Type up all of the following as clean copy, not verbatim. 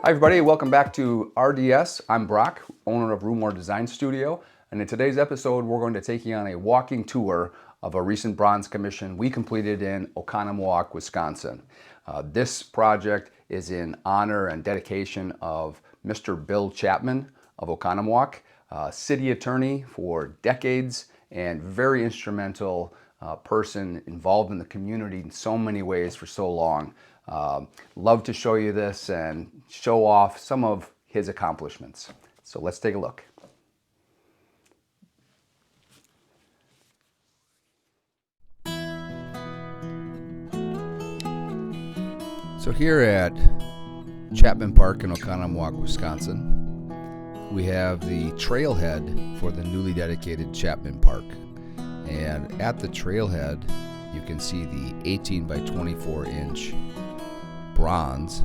Hi everybody, welcome back to RDS. I'm Brock, owner of Rumohr Design Studio, and in today's episode we're going to take you on a walking tour of a recent bronze commission we completed in Oconomowoc, Wisconsin. This project is in honor and dedication of Mr. Bill Chapman of Oconomowoc, city attorney for decades and very instrumental person involved in the community in so many ways for so long. Love to show you this and show off some of his accomplishments. So let's take a look. So here at Chapman Park in Oconomowoc, Wisconsin, we have the trailhead for the newly dedicated Chapman Park. And at the trailhead, you can see the 18 by 24 inch bronze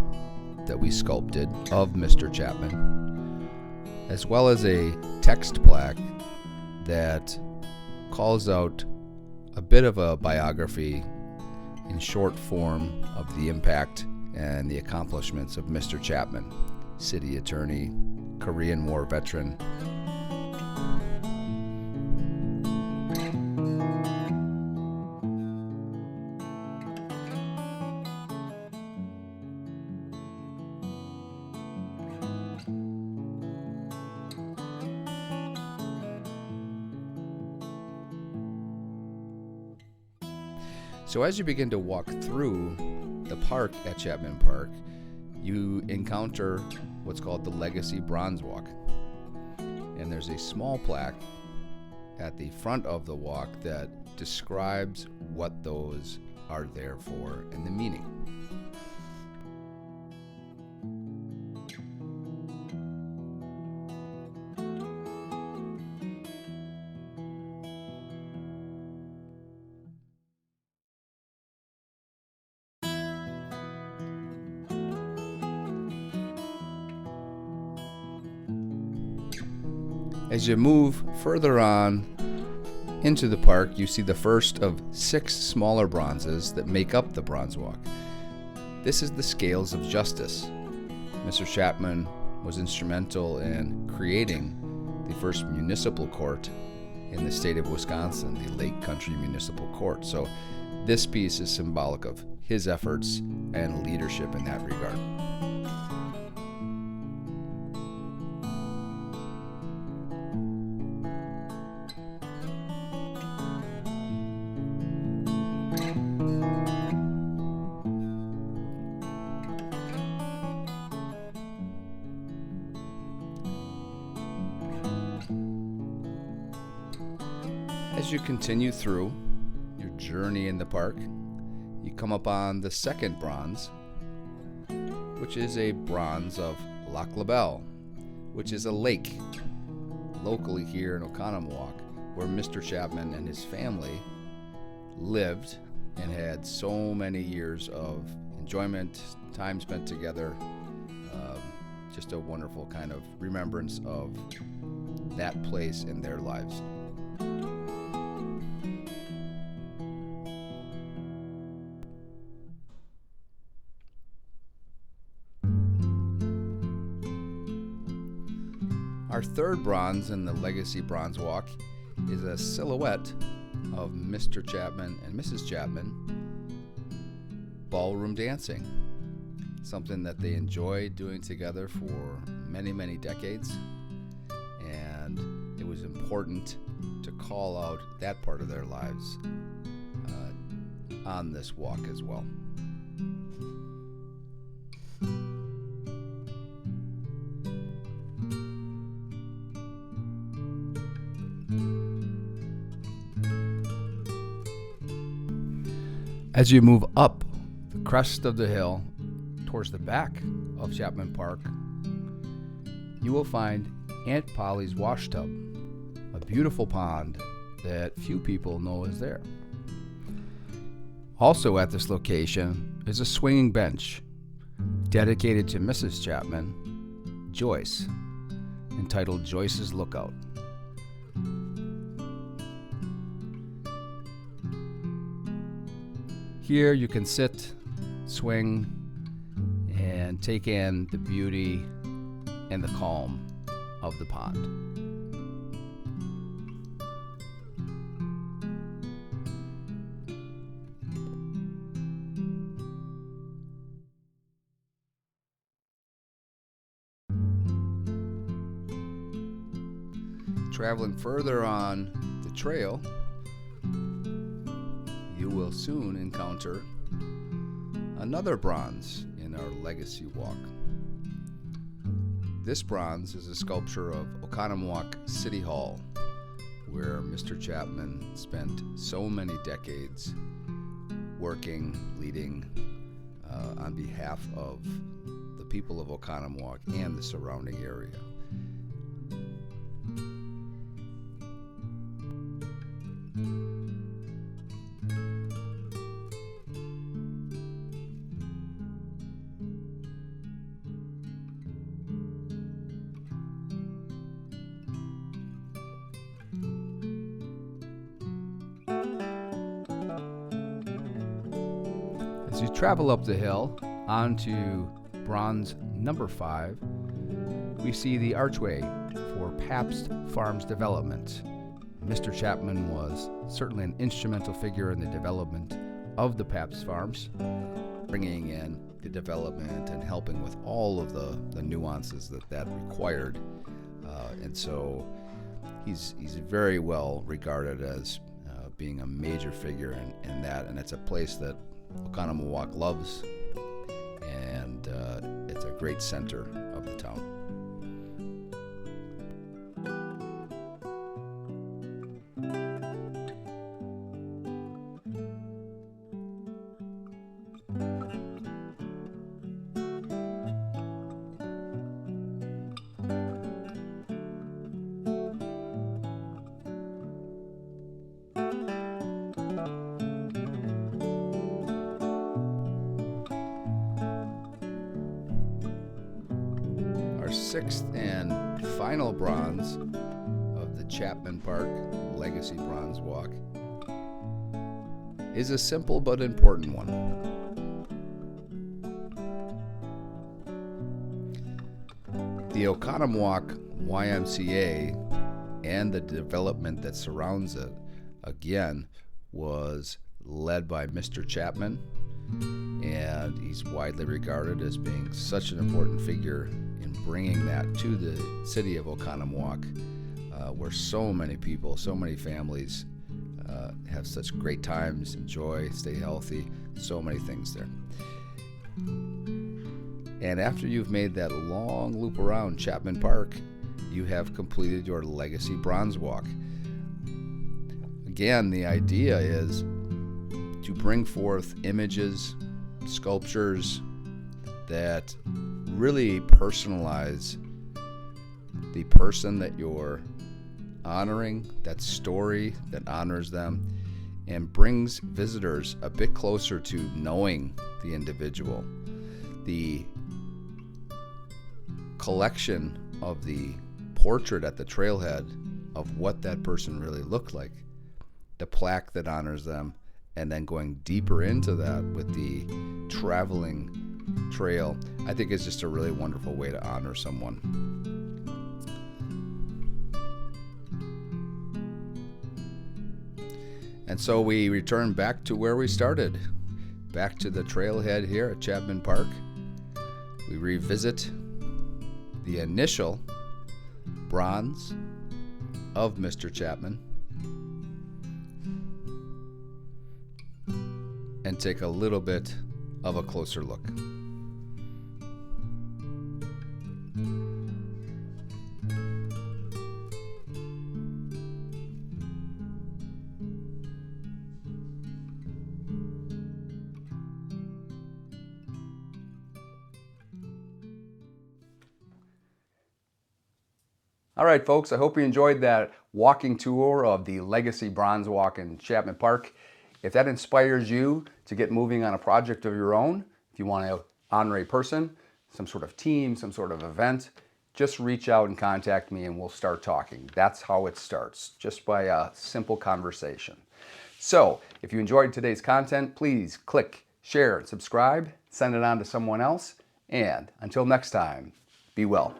that we sculpted of Mr. Chapman, as well as a text plaque that calls out a bit of a biography in short form of the impact and the accomplishments of Mr. Chapman, city attorney, Korean War veteran. So as you begin to walk through the park at Chapman Park, you encounter what's called the Legacy Bronzewalk. And there's a small plaque at the front of the walk that describes what those are there for and the meaning. As you move further on into the park, you see the first of 6 smaller bronzes that make up the Bronzewalk. This is the Scales of Justice. Mr. Chapman was instrumental in creating the first municipal court in the state of Wisconsin, the Lake Country Municipal Court. So this piece is symbolic of his efforts and leadership in that regard. As you continue through your journey in the park, you come upon the second bronze, which is a bronze of Lac La Belle, which is a lake locally here in Oconomowoc, where Mr. Chapman and his family lived and had so many years of enjoyment, time spent together. Just a wonderful kind of remembrance of that place in their lives. Our third bronze in the Legacy Bronzewalk is a silhouette of Mr. Chapman and Mrs. Chapman ballroom dancing, something that they enjoyed doing together for many, many decades, and it was important to call out that part of their lives on this walk as well. As you move up the crest of the hill towards the back of Chapman Park, you will find Aunt Polly's wash tub, a beautiful pond that few people know is there. Also at this location is a swinging bench dedicated to Mrs. Chapman, Joyce, entitled Joyce's Lookout. Here you can sit, swing, and and take in the beauty and the calm of the pond. Traveling further on the trail, you will soon encounter another bronze in our legacy walk. This bronze is a sculpture of Oconomowoc City Hall, where Mr. Chapman spent so many decades working, leading on behalf of the people of Oconomowoc and the surrounding area. As you travel up the hill onto bronze number 5, we see the archway for Pabst Farms development. Mr. Chapman was certainly an instrumental figure in the development of the Pabst Farms, bringing in the development and helping with all of the nuances that required. And so he's very well regarded as being a major figure in that, and it's a place that Oconomowoc loves, and it's a great center of the town. Sixth and final bronze of the Chapman Park Legacy Bronzewalk is a simple but important one. The Oconomowoc YMCA and the development that surrounds it, again, was led by Mr. Chapman, and he's widely regarded as being such an important figure in bringing that to the city of Oconomowoc, where so many people, so many families have such great times, enjoy, stay healthy, so many things there. And after you've made that long loop around Chapman Park, you have completed your Legacy Bronzewalk. Again, the idea is to bring forth images, sculptures that really personalize the person that you're honoring, that story that honors them, and brings visitors a bit closer to knowing the individual. The collection of the portrait at the trailhead of what that person really looked like, the plaque that honors them, and then going deeper into that with the traveling trail, I think is just a really wonderful way to honor someone. And so we return back to where we started, back to the trailhead here at Chapman Park. We revisit the initial bronze of Mr. Chapman and take a little bit of a closer look. All right, folks, I hope you enjoyed that walking tour of the Legacy Bronzewalk in Chapman Park. If that inspires you to get moving on a project of your own, if you want to honor a person, some sort of team, some sort of event, just reach out and contact me and we'll start talking. That's how it starts, just by a simple conversation. So, if you enjoyed today's content, please click, share, and subscribe, send it on to someone else, And until next time, be well.